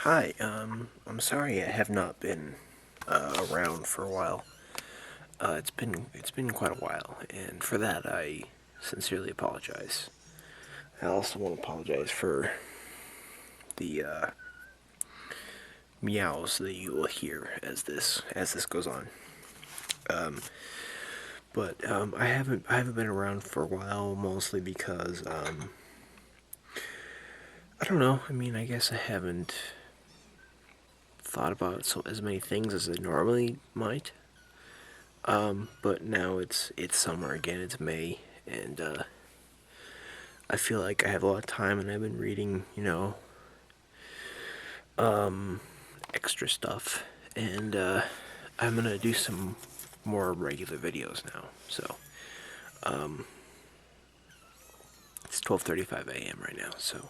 Hi, I'm sorry I have not been around for a while. It's been quite a while, and for that I sincerely apologize. I also want to apologize for the meows that you will hear as this goes on. Um, but I haven't been around for a while, mostly because I don't know. I mean, I guess I haven't thought about as many things as I normally might. But now it's summer again. It's May, and I feel like I have a lot of time, and I've been reading, extra stuff, and I'm gonna do some more regular videos now. So um, it's 12:35 a.m. right now, so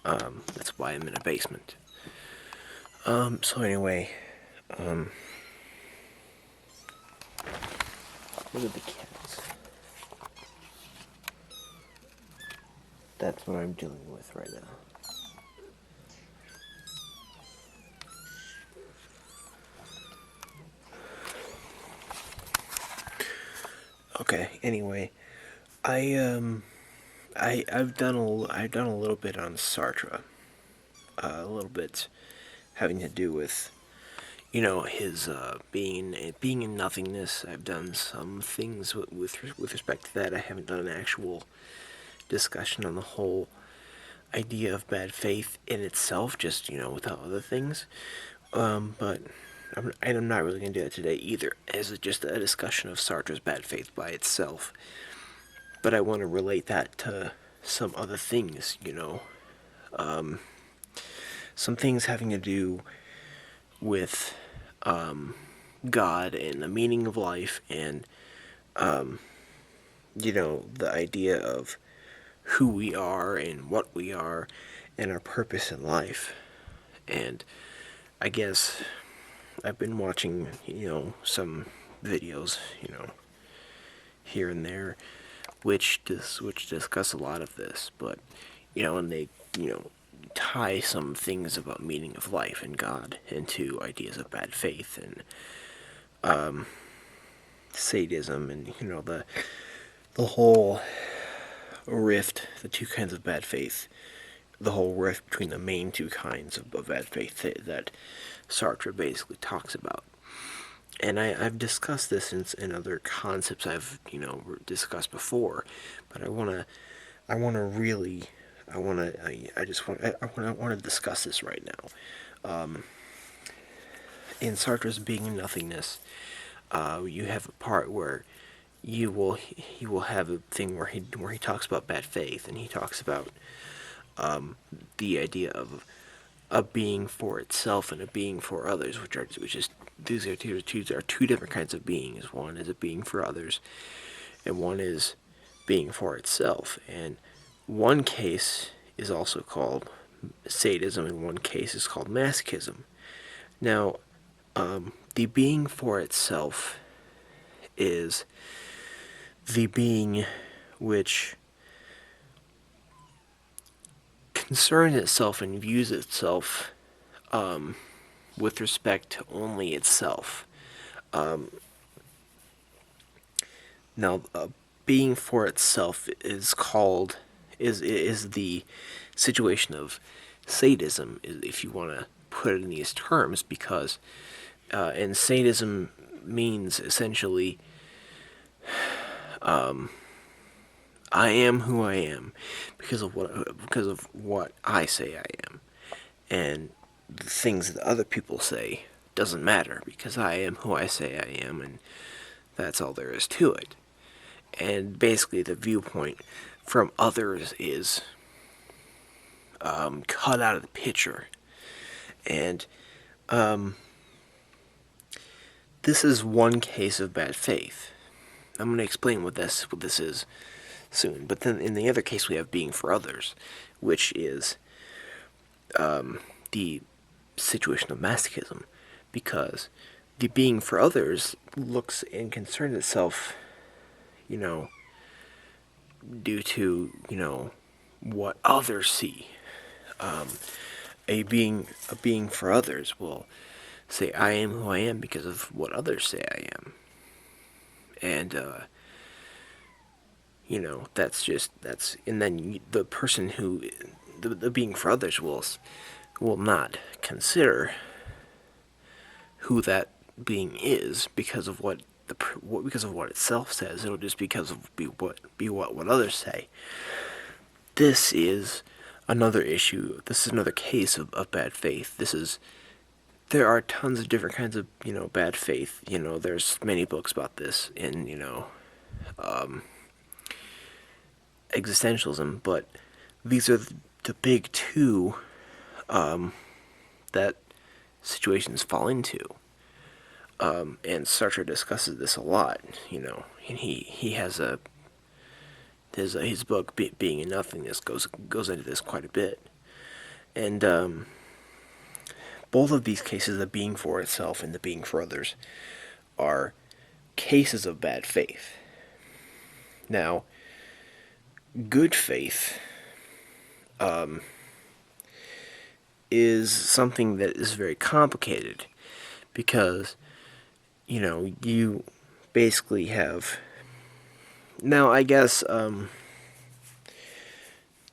that's why I'm in a basement. So anyway, um, look at the cats. That's what I'm dealing with right now. Okay. Anyway, I've done a little bit on Sartre, a little bit having to do with his being in nothingness. I've done some things with respect to that. I haven't done an actual discussion on the whole idea of bad faith in itself, just without other things. But I'm not really going to do that today either, as just a discussion of Sartre's bad faith by itself. But I want to relate that to some other things, some things having to do with God and the meaning of life, and the idea of who we are and what we are and our purpose in life. And I guess I've been watching, some videos, here and there, which discuss a lot of this, but and they tie some things about meaning of life and God into ideas of bad faith and sadism, and the whole rift, the two kinds of bad faith, the whole rift between the main two kinds of bad faith that Sartre basically talks about. And I've discussed this in other concepts I've discussed before, but I want to really I want to discuss this right now. In Sartre's Being in Nothingness, you have a part where he will have a thing where he talks about bad faith, and he talks about the idea of a being for itself and a being for others, which is these are two different kinds of beings. One is a being for others, and one is being for itself. And one case is also called sadism, and one case is called masochism. Now, the being for itself is the being which concerns itself and views itself with respect to only itself. Now, being for itself is the situation of sadism, if you want to put it in these terms, because and sadism means essentially I am who I am because of what I say I am, and the things that other people say doesn't matter because I am who I say I am, and that's all there is to it. And basically, the viewpoint from others is cut out of the picture, and this is one case of bad faith. I'm going to explain what this is soon. But then in the other case, we have being for others, which is the situation of masochism, because the being for others looks and concerns itself, due to what others see, a being for others will say, I am who I am because of what others say I am. And, and then the person who, the being for others will not consider who that being is because of what itself says. It'll just be what others say. This is another issue. This is another case of bad faith. There are tons of different kinds of, bad faith. There's many books about this in, existentialism, but these are the big two that situations fall into. And Sartre discusses this a lot, and he has his book Being in Nothingness goes into this quite a bit. And both of these cases, the being for itself and the being for others, are cases of bad faith. Now, good faith is something that is very complicated because, you basically have... Now, I guess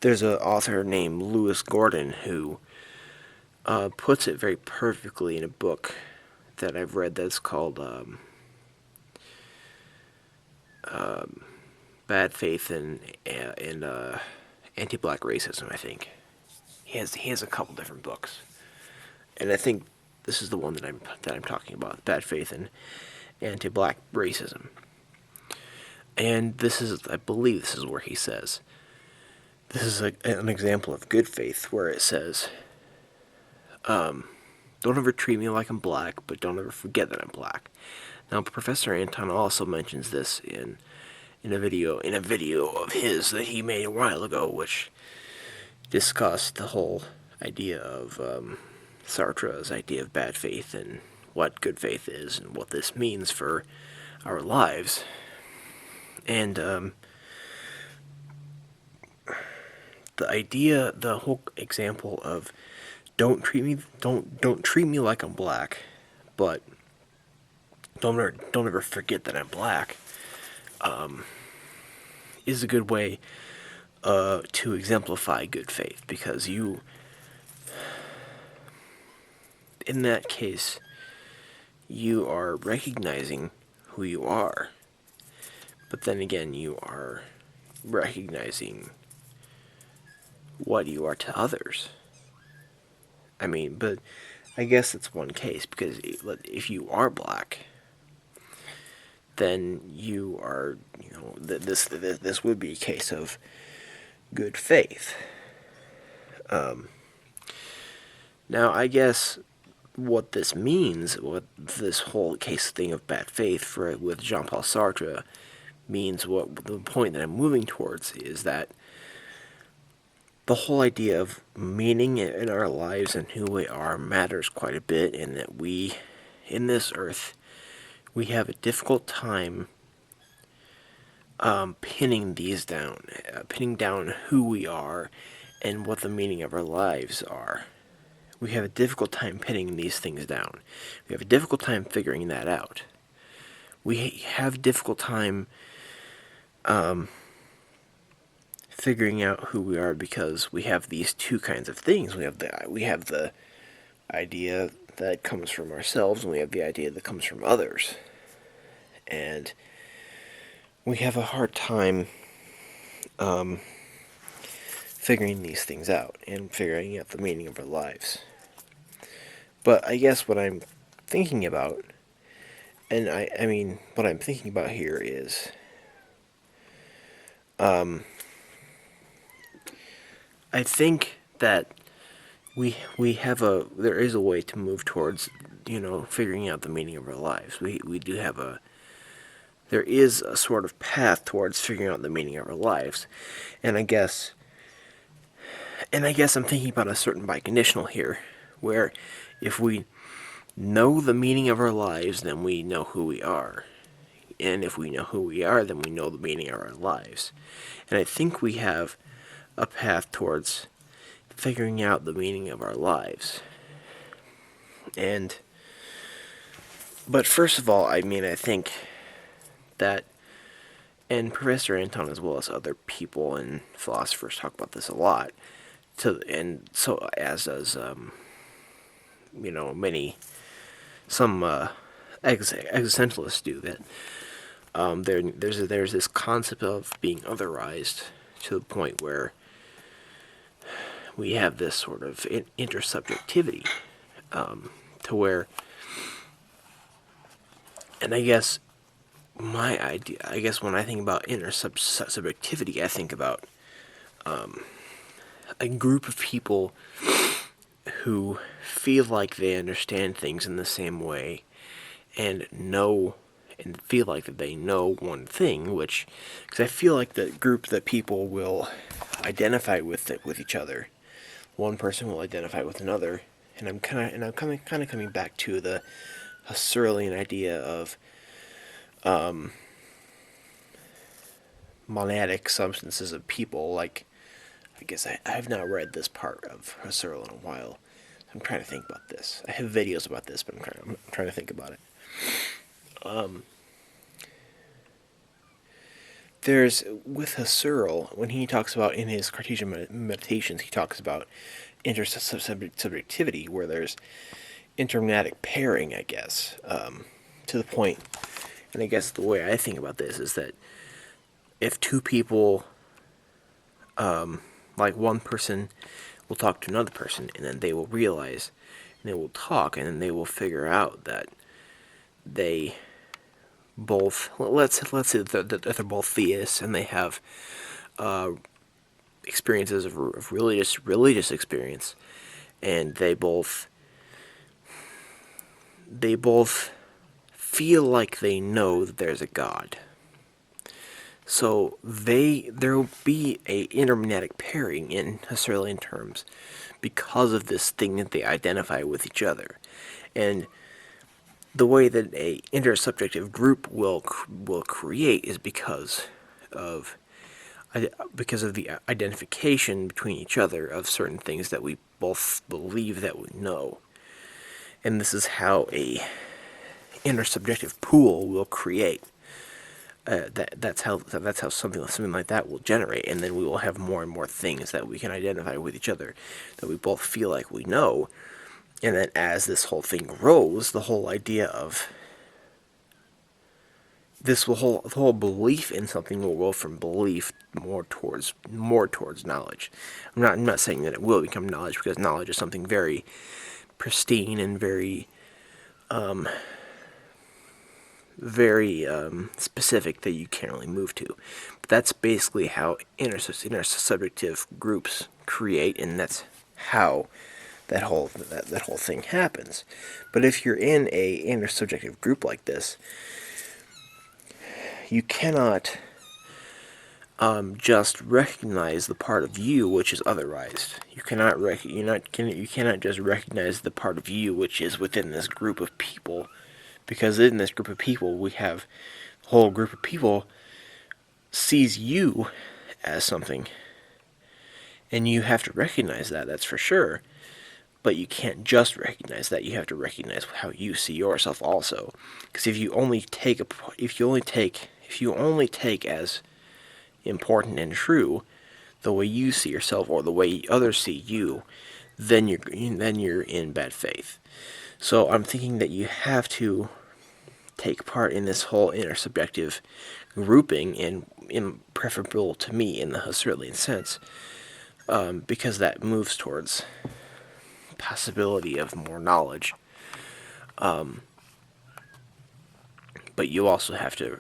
there's an author named Lewis Gordon who puts it very perfectly in a book that I've read that's called Bad Faith and Anti-Black Racism, I think. He has a couple different books. And I think this is the one that I'm talking about, Bad Faith and Anti-Black Racism. And I believe this is where he says, this is an example of good faith, where it says, don't ever treat me like I'm black, but don't ever forget that I'm black. Now, Professor Anton also mentions this in a video of his that he made a while ago, which discussed the whole idea of Sartre's idea of bad faith and what good faith is and what this means for our lives. And the whole example of don't treat me like I'm black, but don't ever forget that I'm black, is a good way to exemplify good faith, because in that case, you are recognizing who you are, but then again, you are recognizing what you are to others. I mean, but I guess it's one case, because if you are black, then you are, this would be a case of good faith. Now, I guess what this means, what this whole case thing of bad faith with Jean-Paul Sartre means, what the point that I'm moving towards is that the whole idea of meaning in our lives and who we are matters quite a bit, and that we, in this earth, we have a difficult time pinning down who we are and what the meaning of our lives are. We have a difficult time pinning these things down. We have a difficult time figuring that out. We have a difficult time figuring out who we are, because we have these two kinds of things. We have the idea that comes from ourselves, and we have the idea that comes from others. And we have a hard time figuring these things out and figuring out the meaning of our lives. But I guess what I'm thinking about, and I mean, what I'm thinking about here is, I think that there is a way to move towards, figuring out the meaning of our lives. We do have there is a sort of path towards figuring out the meaning of our lives. And I guess I'm thinking about a certain biconditional here, where if we know the meaning of our lives, then we know who we are. And if we know who we are, then we know the meaning of our lives. And I think we have a path towards figuring out the meaning of our lives. But first of all, I think that, and Professor Anton as well as other people and philosophers talk about this a lot, and so as does some existentialists do, that there's this concept of being otherized to the point where we have this sort of intersubjectivity, to where, and I guess my idea, when I think about intersubjectivity, I think about a group of people who feel like they understand things in the same way and feel like that they know one thing, because I feel like the group that people will identify with each other, one person will identify with another, and I'm kind of coming back to the Husserlian idea of monadic substances of people. Like, I guess I have not read this part of Husserl in a while. I'm trying to think about this. I have videos about this, but I'm trying to think about it. There's, with Husserl, when he talks about, in his Cartesian Meditations, he talks about intersubjectivity, where there's intermonadic pairing, I guess, to the point, and I guess the way I think about this is that if two people, like one person will talk to another person, and then they will realize, and they will talk, and then they will figure out that they both, let's say that they're both theists, and they have experiences of religious experience, and they both feel like they know that there's a God. So there will be a intermonadic pairing in Husserlian terms because of this thing that they identify with each other. And the way that a intersubjective group will create is because of the identification between each other of certain things that we both believe that we know. And this is how a intersubjective pool will create. That's how something like that will generate, and then we will have more and more things that we can identify with each other that we both feel like we know. And then as this whole thing grows, the whole idea of the whole belief in something will go from belief more towards knowledge. I'm not saying that it will become knowledge, because knowledge is something very pristine and very specific that you can't really move to. But that's basically how intersubjective groups create, and that's how that whole thing happens. But if you're in a intersubjective group like this, you cannot just recognize the part of you which is otherized. You cannot just recognize the part of you which is within this group of people, because in this group of people we have a whole group of people sees you as something, and you have to recognize that. That's for sure. But you can't just recognize that. You have to recognize how you see yourself also. Because if you only take as important and true the way you see yourself or the way others see you, then you're in bad faith. So I'm thinking that you have to take part in this whole intersubjective grouping, in preferable to me in the Husserlian sense, because that moves towards possibility of more knowledge. But you also have to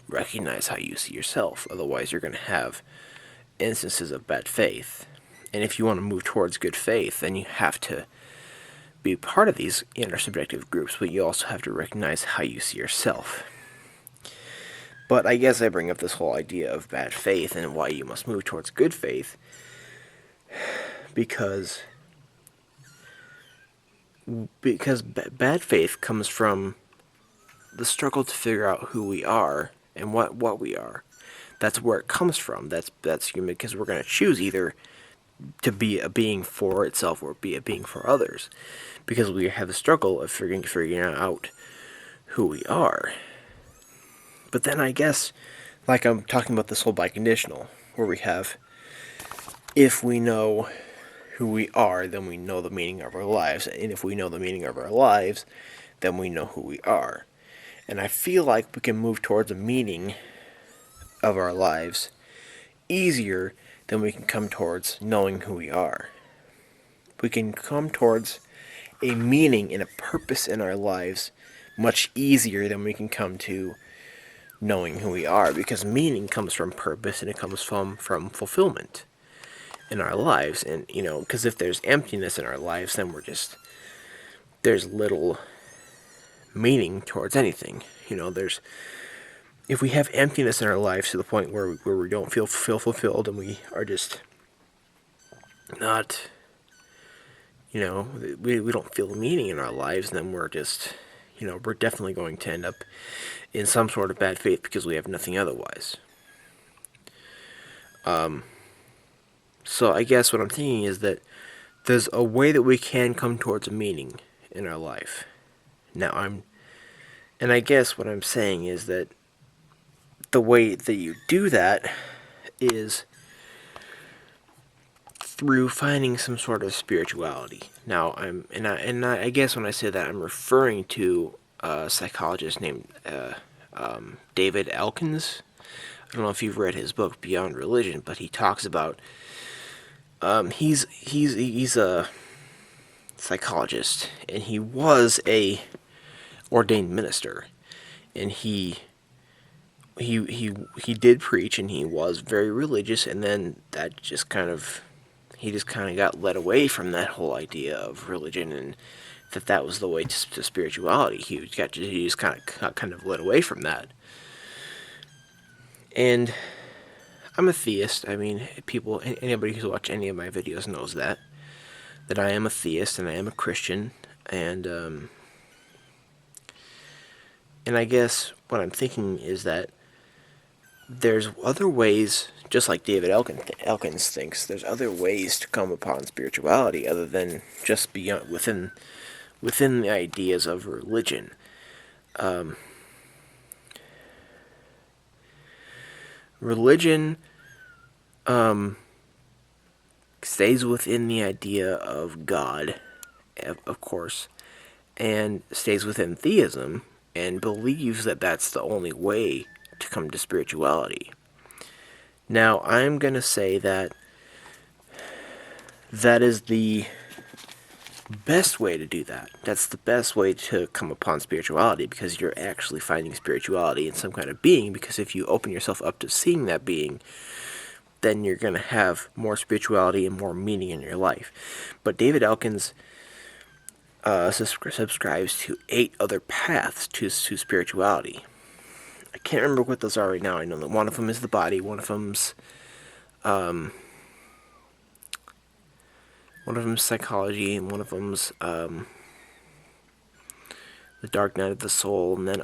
recognize how you see yourself, otherwise you're going to have instances of bad faith. And if you want to move towards good faith, then you have to be part of these intersubjective groups, but you also have to recognize how you see yourself. But I guess I bring up this whole idea of bad faith and why you must move towards good faith, because bad faith comes from the struggle to figure out who we are and what we are. That's where it comes from. That's human, because we're going to choose either to be a being for itself or be a being for others, because we have the struggle of figuring out who we are. But then I guess, like I'm talking about this whole biconditional, where we have, if we know who we are, then we know the meaning of our lives, and if we know the meaning of our lives, then we know who we are. And I feel like we can move towards a meaning of our lives easier than we can come towards knowing who we are. We can come towards a meaning and a purpose in our lives much easier than we can come to knowing who we are, because meaning comes from purpose and it comes from fulfillment in our lives. And because if there's emptiness in our lives, then there's little meaning towards anything. If we have emptiness in our lives to the point where we don't feel fulfilled, and we are just not, we don't feel meaning in our lives, then we're just, we're definitely going to end up in some sort of bad faith because we have nothing otherwise. So I guess what I'm thinking is that there's a way that we can come towards a meaning in our life. And I guess what I'm saying is that the way that you do that is through finding some sort of spirituality. Now, I guess when I say that, I'm referring to a psychologist named David Elkins. I don't know if you've read his book Beyond Religion, but he talks about he's a psychologist, and he was a ordained minister, and he did preach, and he was very religious, and then he just kind of got led away from that whole idea of religion, and that was the way to spirituality. He just kind of led away from that. And I'm a theist. I mean, anybody who's watched any of my videos knows that I am a theist and I am a Christian, and I guess what I'm thinking is that there's other ways, just like David Elkins thinks, there's other ways to come upon spirituality other than just beyond within the ideas of religion. Religion stays within the idea of God, of course, and stays within theism, and believes that that's the only way to come to spirituality. Now, I'm going to say that is the best way to do that. That's the best way to come upon spirituality, because you're actually finding spirituality in some kind of being, because if you open yourself up to seeing that being, then you're going to have more spirituality and more meaning in your life. But David Elkins subscribes to 8 other paths to spirituality. I can't remember what those are right now. I know that one of them is the body, one of them's psychology, and one of them's the dark night of the soul, and then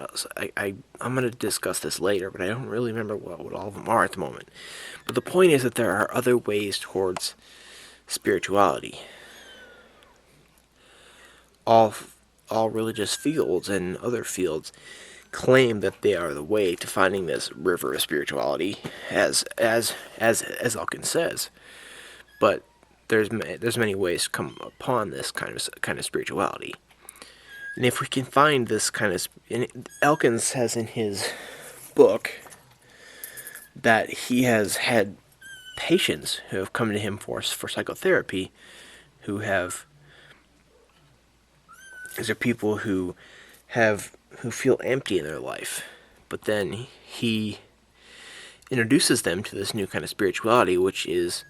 I'm going to discuss this later, but I don't really remember what all of them are at the moment. But the point is that there are other ways towards spirituality. All religious fields and other fields claim that they are the way to finding this river of spirituality, as Elkins says. But there's many ways to come upon this kind of spirituality. And if we can find this kind of... Elkins says in his book that he has had patients who have come to him for psychotherapy who these are people who feel empty in their life. But then he introduces them to this new kind of spirituality, which is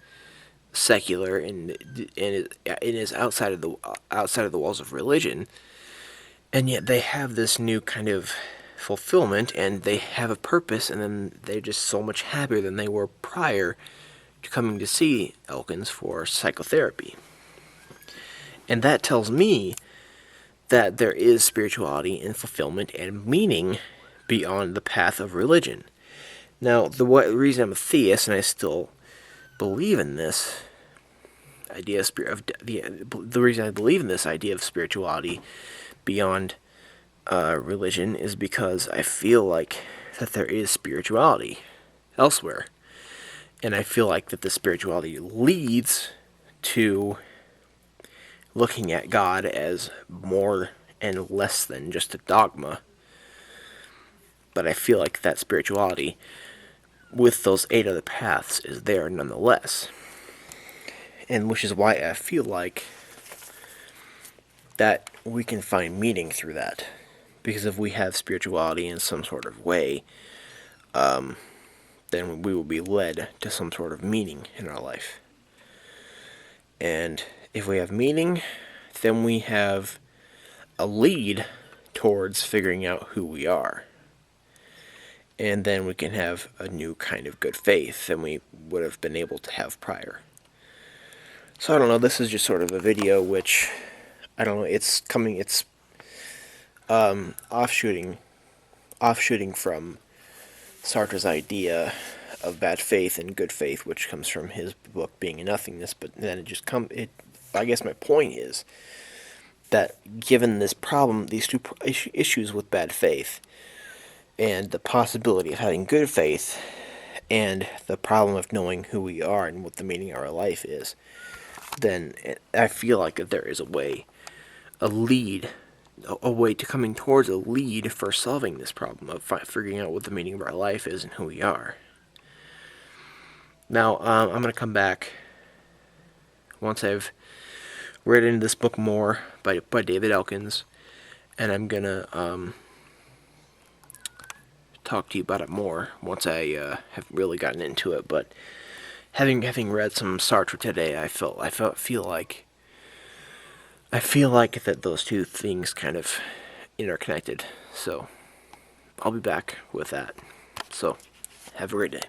secular and is outside of the walls of religion. And yet they have this new kind of fulfillment, and they have a purpose, and then they're just so much happier than they were prior to coming to see Elkins for psychotherapy. And that tells me that there is spirituality and fulfillment and meaning beyond the path of religion. Now, the reason I'm a theist, and I still believe in this, idea of the reason I believe in this idea of spirituality beyond religion is because I feel like that there is spirituality elsewhere, and I feel like that the spirituality leads to looking at God as more and less than just a dogma. But I feel like that spirituality, with those 8 other paths, is there nonetheless. And which is why I feel like that we can find meaning through that. Because if we have spirituality in some sort of way, then we will be led to some sort of meaning in our life. And if we have meaning, then we have a lead towards figuring out who we are. And then we can have a new kind of good faith than we would have been able to have prior. So I don't know, this is just sort of a video which, I don't know, it's offshooting from Sartre's idea of bad faith and good faith, which comes from his book Being in Nothingness. But then I guess my point is that given this problem, these two issues with bad faith, and the possibility of having good faith, and the problem of knowing who we are and what the meaning of our life is, then I feel like that there is a way to coming towards a lead for solving this problem of figuring out what the meaning of our life is and who we are. Now, I'm going to come back once I've read into this book more by David Elkins, and I'm going to talk to you about it more once I have really gotten into it. But having read some Sartre today, I feel like that those two things kind of interconnected. So I'll be back with that. So have a great day.